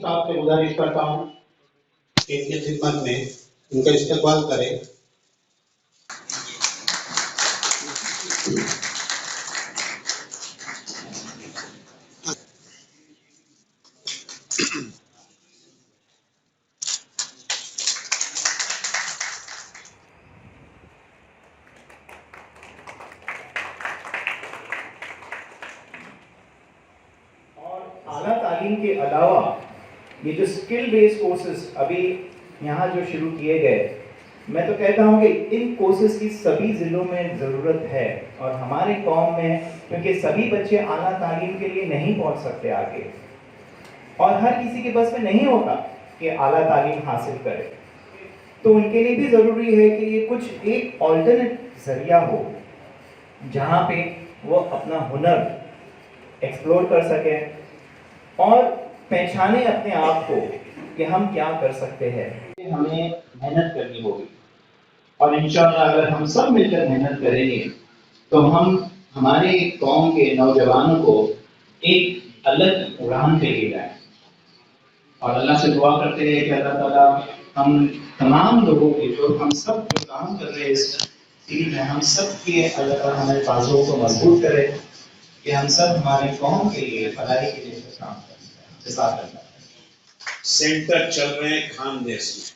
साहब से गुजारिश करता हूँ कि इनकी खिदमत में उनका इस्तेमाल करें। आला तालीम के अलावा ये जो स्किल बेस्ड कोर्सेज अभी यहाँ जो शुरू किए गए, मैं तो कहता हूँ कि इन कोर्सेज की सभी ज़िलों में ज़रूरत है। और हमारे कौम में, क्योंकि सभी बच्चे आला तालीम के लिए नहीं पहुँच सकते आगे, और हर किसी के बस में नहीं होता कि आला तालीम हासिल करे, तो उनके लिए भी ज़रूरी है कि ये कुछ एक ऑल्टरनेट ज़रिया हो जहाँ पे वो अपना हुनर एक्सप्लोर कर सकें और पहचाने अपने आप को कि हम क्या कर सकते हैं। हमें मेहनत करनी होगी, और इंशाअल्लाह अगर हम सब मिलकर मेहनत करेंगे तो हम हमारे कौम के नौजवानों को एक अलग उड़ान पे ले जाए। और अल्लाह से दुआ करते हैं कि अल्लाह ताला हम तमाम लोगों के, जो हम सब जो काम कर रहे हैं इस फील्ड में, हम सब के अल्लाह ताला हमारे बाजुओं को मजबूत करे कि हम सब हमारे कौम के लिए, भलाई के लिए काम करें। सेंटर चल रहे हैं खानदेश में,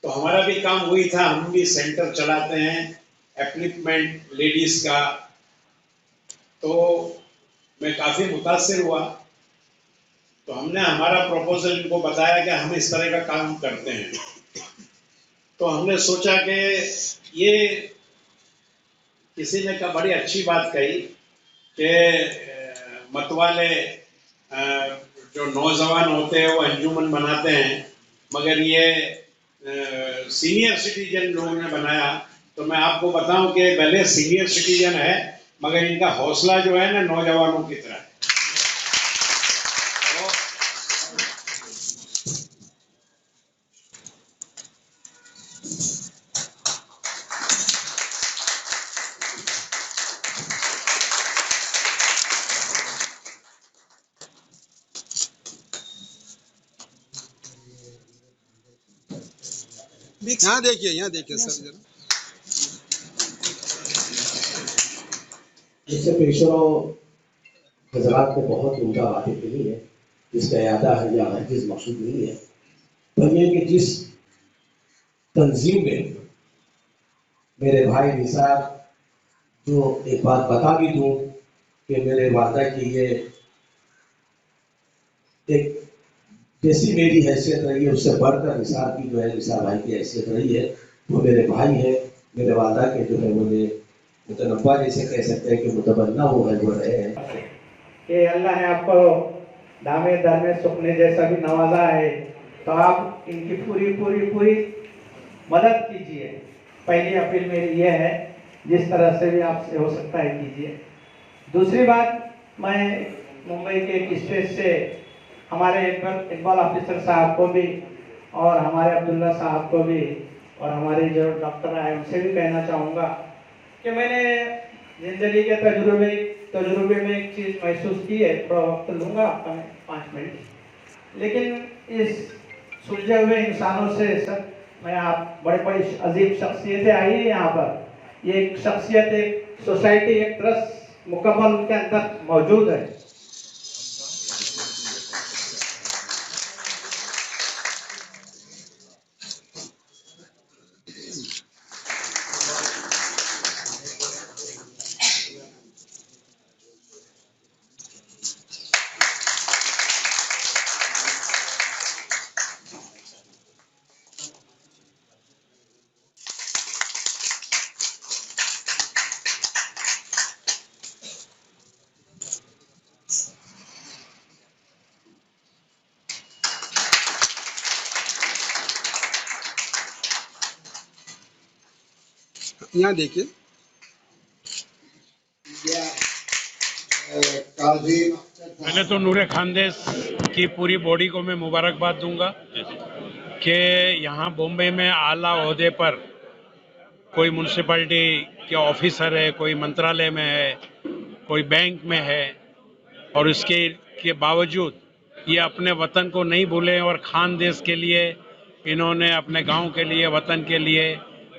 तो हमारा भी काम हुई था, हम भी सेंटर चलाते हैं एप्लिकमेंट लेडीज का। तो मैं काफी मुतासिर हुआ, तो हमने हमारा प्रपोजल इनको बताया कि हम इस तरह का काम करते हैं। तो हमने सोचा कि ये किसी ने बड़ी अच्छी बात कही कि मतवाले जो नौजवान होते हैं वो अंजुमन बनाते हैं, मगर ये सीनियर सिटीजन लोगों ने बनाया। तो मैं आपको बताऊं कि भले सीनियर सिटीजन है, मगर इनका हौसला जो है ना नौजवानों की तरह है। यहाँ देखिए सर जरा। इससे पेशरों हजरात को बहुत उनका वाकिफ नहीं है, जिसका इरादा है या हरगिज़ मकसूद नहीं है, पर यह कि जिस तंजीम में मेरे भाई निसार, जो एक बात बता भी दूं कि मेरे वादा की ये एक जैसी मेरी हैसियत रही है उससे बढ़कर निसार की जो है, निसार भाई की हैसियत रही है। वो मेरे भाई है, मेरे वादा के जो है मुझे मुतनब्बा जैसे कह सकते हैं कि मुतबन्ना वो है, वो रहे हैं कि अल्लाह ने आपको दामे दामे सुखने जैसा भी नवाजा है, तो आप इनकी पूरी पूरी पूरी मदद कीजिए। पहली अपील मेरी ये है, जिस तरह से भी आपसे हो सकता है कीजिए। दूसरी बात, मैं मुंबई के एक स्टेज से हमारे इकबाल ऑफिसर साहब को भी और हमारे अब्दुल्ला साहब को भी और हमारे जो डॉक्टर आए उनसे भी कहना चाहूँगा कि मैंने जिंदगी के तजुर्बे में एक चीज़ महसूस की है। थोड़ा वक्त लूँगा आपका, 5 मिनट, लेकिन इस सुलझे हुए इंसानों से सर, मैं आप बड़े बड़ी अजीब शख्सियतें आई है यहाँ पर। ये एक शख्सियत, एक सोसाइटी, एक ट्रस्ट मुकम्मल उनके अंदर मौजूद है। यहाँ देखिए। पहले तो नूरे खानदेश की पूरी बॉडी को मैं मुबारकबाद दूंगा कि यहाँ बॉम्बे में आला ओहदे पर कोई म्यूनसिपैलिटी के ऑफिसर है, कोई मंत्रालय में है, कोई बैंक में है, और इसके बावजूद ये अपने वतन को नहीं भूले और खानदेश के लिए इन्होंने अपने गांव के लिए, वतन के लिए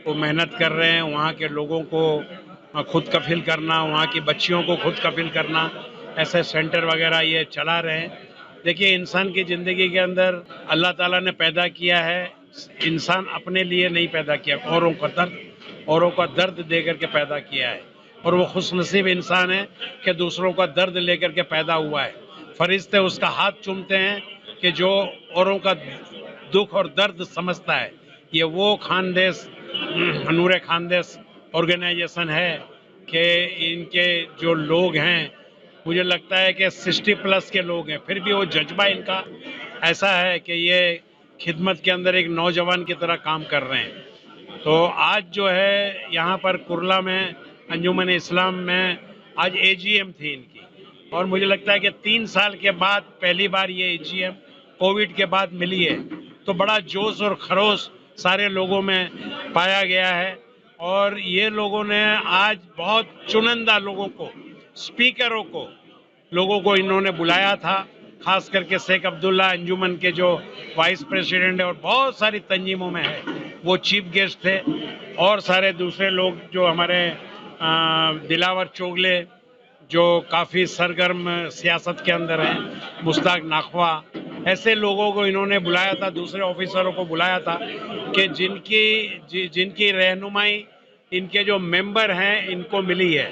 वो मेहनत कर रहे हैं। वहाँ के लोगों को खुद कफिल करना, वहाँ की बच्चियों को खुद कफिल करना, ऐसे सेंटर वगैरह ये चला रहे हैं। देखिए, इंसान की ज़िंदगी के अंदर अल्लाह ताला ने पैदा किया है, इंसान अपने लिए नहीं पैदा किया, औरों का दर्द दे करके पैदा किया है। और वो खुशनसीब इंसान है कि दूसरों का दर्द लेकर के पैदा हुआ है। फरिश्ते उसका हाथ चूमते हैं कि जो औरों का दुख और दर्द समझता है। ये वो खानदेश, नूरे खानदेश ऑर्गेनाइजेशन है कि इनके जो लोग हैं, मुझे लगता है कि 60+ के लोग हैं, फिर भी वो जज्बा इनका ऐसा है कि ये खिदमत के अंदर एक नौजवान की तरह काम कर रहे हैं। तो आज जो है यहाँ पर कुरला में अंजुमन इस्लाम में आज AGM थी इनकी, और मुझे लगता है कि 3 साल के बाद पहली बार ये AGM कोविड के बाद मिली है। तो बड़ा जोश और खरोश सारे लोगों में पाया गया है। और ये लोगों ने आज बहुत चुनिंदा लोगों को, स्पीकरों को, लोगों को इन्होंने बुलाया था, खास करके शेख अब्दुल्ला अंजुमन के जो वाइस प्रेसिडेंट है और बहुत सारी तंजीमों में है, वो चीफ गेस्ट थे। और सारे दूसरे लोग जो हमारे दिलावर चोगले जो काफ़ी सरगर्म सियासत के अंदर हैं, मुश्ताक नाखवा, ऐसे लोगों को इन्होंने बुलाया था, दूसरे ऑफिसरों को बुलाया था कि जिनकी रहनुमाई इनके जो मेंबर हैं इनको मिली है।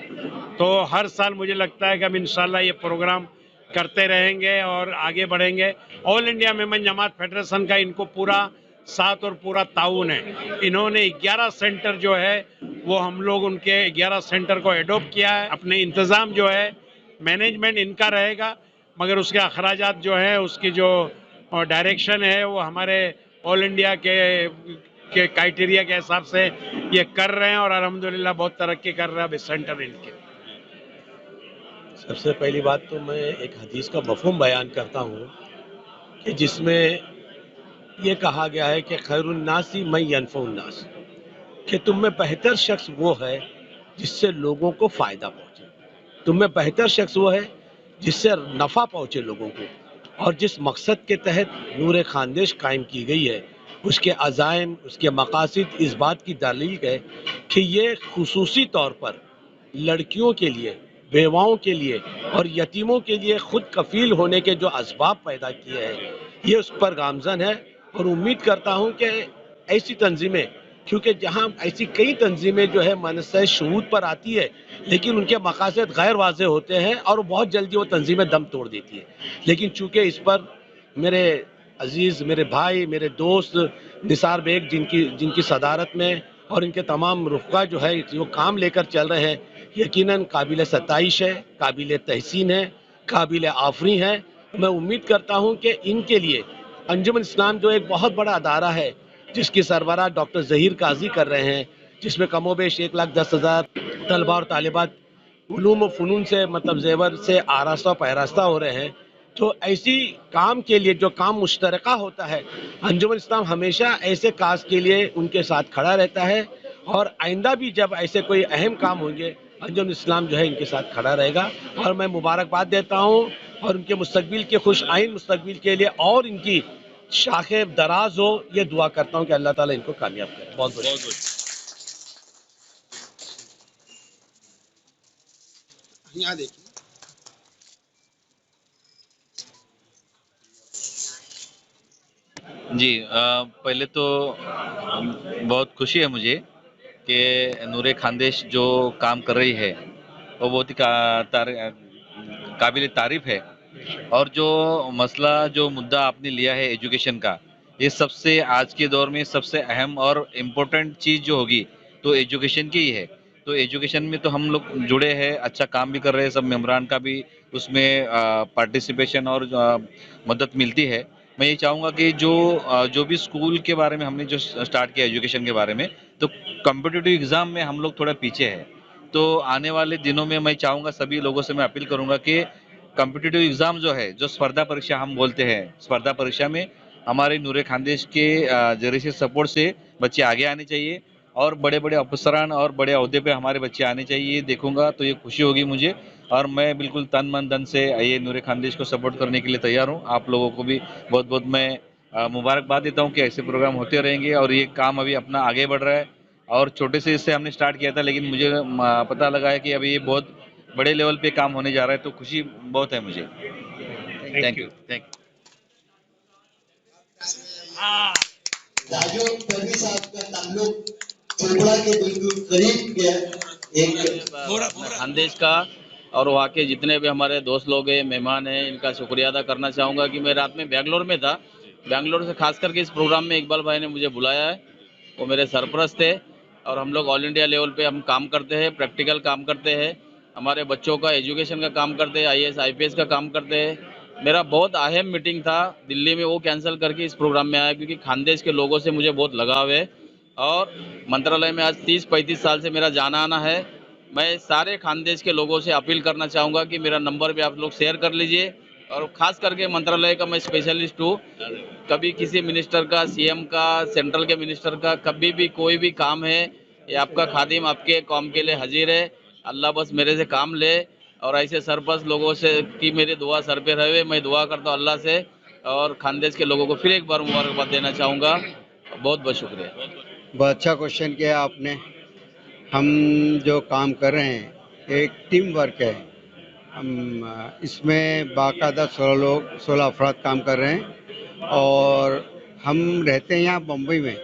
तो हर साल मुझे लगता है कि हम इंशाल्लाह ये प्रोग्राम करते रहेंगे और आगे बढ़ेंगे। ऑल इंडिया मेमन जमात फेडरेशन का इनको पूरा साथ और पूरा ताउन है। इन्होंने 11 सेंटर जो है वो हम लोग उनके 11 सेंटर को एडॉप्ट किया है। अपने इंतज़ाम जो है, मैनेजमेंट इनका रहेगा, मगर उसके अखराजात जो है, उसकी जो डायरेक्शन है वो हमारे ऑल इंडिया के क्राइटेरिया के हिसाब से ये कर रहे हैं और अल्हम्दुलिल्लाह बहुत तरक्की कर रहा है सेंटर इनके। सबसे पहली बात तो मैं एक हदीस का मफ़हूम बयान करता हूँ कि जिसमें ये कहा गया है कि खैरुन्नासी मैं यनफ़उन्नास, कि तुम में बेहतर शख्स वो है जिससे लोगों को फ़ायदा पहुँचे। तुम में बेहतर शख्स वो है जिससे नफ़ा पहुँचे लोगों को। और जिस मकसद के तहत नूरे खानदेश कायम की गई है, उसके अज़ाइम, उसके मकासिद इस बात की दलील है कि ये खुसूसी तौर पर लड़कियों के लिए, बेवाओं के लिए और यतीमों के लिए खुद कफील होने के जो असबाब पैदा किए हैं, ये उस पर गामजन है। और उम्मीद करता हूँ कि ऐसी तंजीमें, क्योंकि जहाँ ऐसी कई तंजीमें जो है मनसे शहूद पर आती है लेकिन उनके मकासद गैर वाज़े होते हैं और बहुत जल्दी वो तंजीमें दम तोड़ देती है। लेकिन चूँकि इस पर मेरे अजीज़, मेरे भाई, मेरे दोस्त निसार बेग जिनकी सदारत में और इनके तमाम रुफ़का जो है जो काम लेकर चल रहे हैं, यकीनन काबिल सताइश है, काबिल तहसीन है, काबिल आफरी है। मैं उम्मीद करता हूँ कि इनके लिए अंजुमन इस्लाम जो एक बहुत बड़ा अदारा है, जिसकी सरबराह डॉक्टर ज़हीर काजी कर रहे हैं, जिसमें कमोबेश 1,10,000 तलबा और तालिबात उलूम व फ़नून से, मतलब ज़ेवर से आरास्ता पैरास्ता हो रहे हैं। तो ऐसी काम के लिए जो काम मुश्तरका होता है, अंजुमन इस्लाम हमेशा ऐसे काज के लिए उनके साथ खड़ा रहता है। और आइंदा भी जब ऐसे कोई अहम काम होंगे, अंजुमन इस्लाम जो है इनके साथ खड़ा रहेगा। और मैं मुबारकबाद देता हूँ और उनके मुस्तकबिल के खुश आइन मुस्तकबिल के लिए और इनकी शाखे दराज हो, ये दुआ करता हूँ कि अल्लाह ताला इनको कामयाब करे। बहुत बहुत यहाँ देखिए। जी, पहले तो बहुत खुशी है मुझे कि नूरे खानदेश जो काम कर रही है वो बहुत ही काबिल तारीफ है। और जो मसला, जो मुद्दा आपने लिया है एजुकेशन का, ये सबसे आज के दौर में सबसे अहम और इम्पोर्टेंट चीज़ जो होगी तो एजुकेशन की ही है। तो एजुकेशन में तो हम लोग जुड़े हैं, अच्छा काम भी कर रहे हैं, सब मेम्बरान का भी उसमें पार्टिसिपेशन और मदद मिलती है। मैं ये चाहूँगा कि जो भी स्कूल के बारे में हमने जो स्टार्ट किया एजुकेशन के बारे में, तो कॉम्पिटिटिव एग्ज़ाम में हम लोग थोड़ा पीछे हैं। तो आने वाले दिनों में मैं चाहूँगा, सभी लोगों से मैं अपील करूँगा कि कॉम्पिटिटिव एग्ज़ाम जो है, जो स्पर्धा परीक्षा हम बोलते हैं, स्पर्धा परीक्षा में हमारे नूरे खानदेश के जरिए से सपोर्ट से बच्चे आगे आने चाहिए और बड़े बड़े अफसरान और बड़े अहदे पे हमारे बच्चे आने चाहिए। देखूंगा तो ये खुशी होगी मुझे। और मैं बिल्कुल तन मन धन से ये नूरे खानदेश को सपोर्ट करने के लिए तैयार हूँ। आप लोगों को भी बहुत बहुत मैं मुबारकबाद देता हूँ कि ऐसे प्रोग्राम होते रहेंगे और ये काम अभी अपना आगे बढ़ रहा है। और छोटे से इससे हमने स्टार्ट किया था, लेकिन मुझे पता लगा है कि अभी ये बहुत बड़े लेवल पे काम होने जा रहा है, तो खुशी बहुत है मुझे। Thank you. राजू तन्वी साहब का ताल्लुक चोपड़ा के बिल्कुल करीब के एक खानदेश का और वहाँ के जितने भी हमारे दोस्त लोग हैं, मेहमान हैं, इनका शुक्रिया अदा करना चाहूँगा कि मैं रात में बेंगलोर में था। बेंगलोर से खास करके इस प्रोग्राम में इकबाल भाई ने मुझे बुलाया है। वो मेरे सरपरस्त थे और हम लोग ऑल इंडिया लेवल पे हम काम करते हैं, प्रैक्टिकल काम करते हैं, हमारे बच्चों का एजुकेशन का काम करते हैं, IAS IPS का काम करते हैं। मेरा बहुत अहम मीटिंग था दिल्ली में, वो कैंसिल करके इस प्रोग्राम में आया क्योंकि खानदेश के लोगों से मुझे बहुत लगाव है और मंत्रालय में आज 30-35 साल से मेरा जाना आना है। मैं सारे खानदेश के लोगों से अपील करना चाहूँगा कि मेरा नंबर भी आप लोग शेयर कर लीजिए और ख़ास करके मंत्रालय का मैं स्पेशलिस्ट हूँ। कभी किसी मिनिस्टर का, CM का, सेंट्रल के मिनिस्टर का कभी भी कोई भी काम है, ये आपका खादिम आपके काम के लिए हाजिर है। अल्लाह बस मेरे से काम ले और ऐसे सरपंच लोगों से की मेरी दुआ सर पे रहे। मैं दुआ करता हूँ अल्लाह से और खानदेश के लोगों को फिर एक बार मुबारकबाद देना चाहूँगा। बहुत बहुत शुक्रिया। बहुत अच्छा क्वेश्चन किया आपने। हम जो काम कर रहे हैं एक टीम वर्क है। हम इसमें बाकायदा 16 अफराद काम कर रहे हैं और हम रहते हैं यहाँ बम्बई में,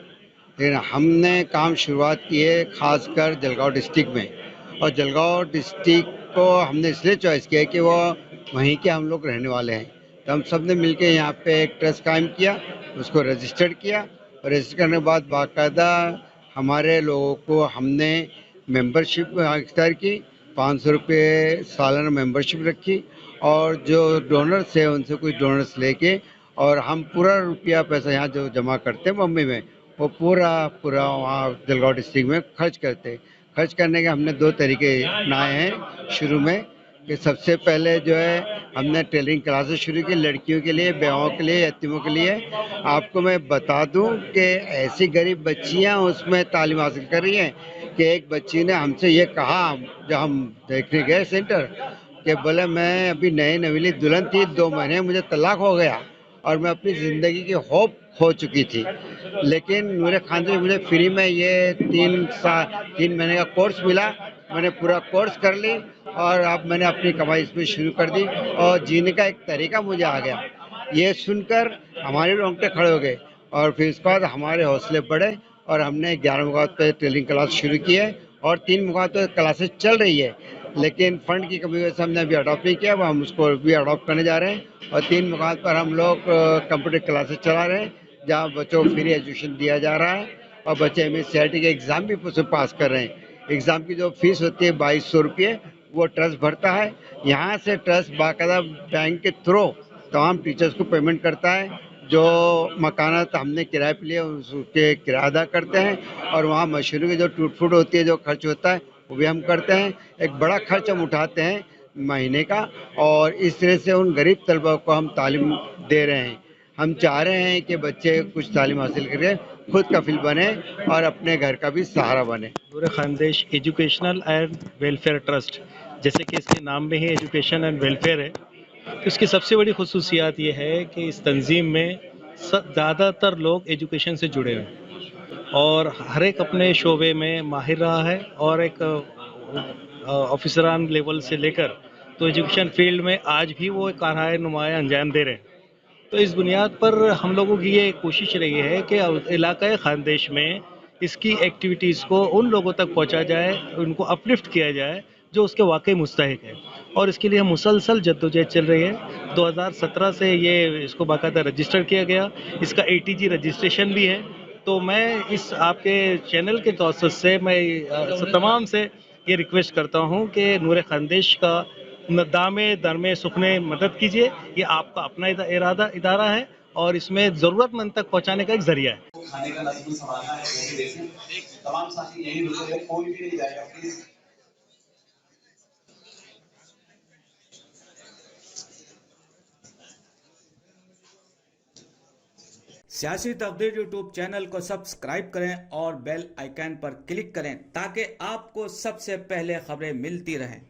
लेकिन हमने काम शुरुआत की है ख़ासकर जलगांव डिस्ट्रिक्ट में। और जलगांव डिस्ट्रिक्ट को हमने इसलिए चॉइस किया कि वो वहीं के हम लोग रहने वाले हैं। तो हम सब ने मिल के यहाँ पर एक ट्रस्ट कायम किया, उसको रजिस्टर्ड किया और रजिस्टर करने के बाद बाकायदा हमारे लोगों को हमने मेंबरशिप अख्तियार की। 500 रुपये सालाना मेंबरशिप रखी और जो डोनर्स है उनसे कुछ डोनर्स लेके और हम पूरा रुपया पैसा यहाँ जो जमा करते हैं बम्बई में, वो पूरा वहाँ जलगांव डिस्ट्रिक्ट में खर्च करते हैं। खर्च करने के हमने 2 तरीके अपनाए हैं शुरू में कि सबसे पहले जो है हमने टेलरिंग क्लासेस शुरू की लड़कियों के लिए, बेवाओं के लिए, यतीमों के लिए। आपको मैं बता दूं कि ऐसी गरीब बच्चियां उसमें तालीम हासिल कर रही हैं कि एक बच्ची ने हमसे ये कहा जब हम देखने गए सेंटर कि बोले मैं अभी नई नवीली दुल्हन थी, 2 महीने मुझे तलाक हो गया और मैं अपनी ज़िंदगी की होप खो चुकी थी, लेकिन नूरे खानदेश मुझे फ्री में ये 3 महीने का कोर्स मिला। मैंने पूरा कोर्स कर ली और अब मैंने अपनी कमाई इसमें शुरू कर दी और जीने का एक तरीका मुझे आ गया। ये सुनकर हमारे रोंगटे खड़े हो गए और फिर इसके बाद हमारे हौसले बढ़े और हमने 11 मुकाम पे ट्रेनिंग क्लास शुरू की है और 3 मुकाम पे क्लासेस चल रही है, लेकिन फंड की कमी वजह से हमने अभी अडॉप्ट नहीं किया। हम उसको भी अडॉप्ट करने जा रहे हैं और 3 मुकाम पर हम लोग कंप्यूटर क्लासेस चला रहे हैं जहाँ बच्चों को फ्री एजुकेशन दिया जा रहा है और बच्चे MSCIT के एग्ज़ाम भी उसमें पास कर रहे हैं। एग्ज़ाम की जो फीस होती है 2200 रुपये वो ट्रस्ट भरता है। यहाँ से ट्रस्ट बाकायदा बैंक के थ्रू तमाम टीचर्स को पेमेंट करता है। जो मकानात हमने किराए पे लिए उसके किराया अदा करते हैं और वहाँ मशीनों की जो टूट फूट होती है, जो खर्च होता है वो भी हम करते हैं। एक बड़ा खर्च हम उठाते हैं महीने का और इस तरह से उन गरीब तलबा को हम तालीम दे रहे हैं। हम चाह रहे हैं कि बच्चे कुछ तालीम हासिल करके खुद कफिल बने और अपने घर का भी सहारा बने। Noore Khandesh educational and welfare trust, जैसे कि इसके नाम में ही एजुकेशन एंड वेलफेयर है, तो इसकी सबसे बड़ी खुसूसियात ये है कि इस तंजीम में ज़्यादातर लोग एजुकेशन से जुड़े हैं और हर एक अपने शोबे में माहिर रहा है और एक ऑफिसरान लेवल से लेकर तो एजुकेशन फील्ड में आज भी वो कारहाय नुमाया अंजाम दे रहे हैं। तो इस बुनियाद पर हम लोगों की ये कोशिश रही है कि इलाक़ाए खानदेश में इसकी एक्टिविटीज़ को उन लोगों तक पहुंचा जाए, उनको अपलिफ्ट किया जाए जो उसके वाकई मुस्तहिक है और इसके लिए मुसलसल जद्दोजहद चल रही है। 2017 से ये इसको बाकायदा रजिस्टर किया गया, इसका ATG रजिस्ट्रेशन भी है। तो मैं इस आपके चैनल के तौर से मैं तमाम से ये रिक्वेस्ट करता हूँ कि नूरे खानदेश का दामे दरमे सुखने मदद कीजिए। ये आपका अपना इदारा है और इसमें ज़रूरतमंद तक पहुँचाने का एक ज़रिया है। खाने का नज़म संभालना है, वो भी देखें। तमाम साथी यही रुके हैं, कोई भी नहीं जाएगा प्लीज। सियासी तकदीर यूट्यूब चैनल को सब्सक्राइब करें और बेल आइकन पर क्लिक करें ताकि आपको सबसे पहले खबरें मिलती रहें।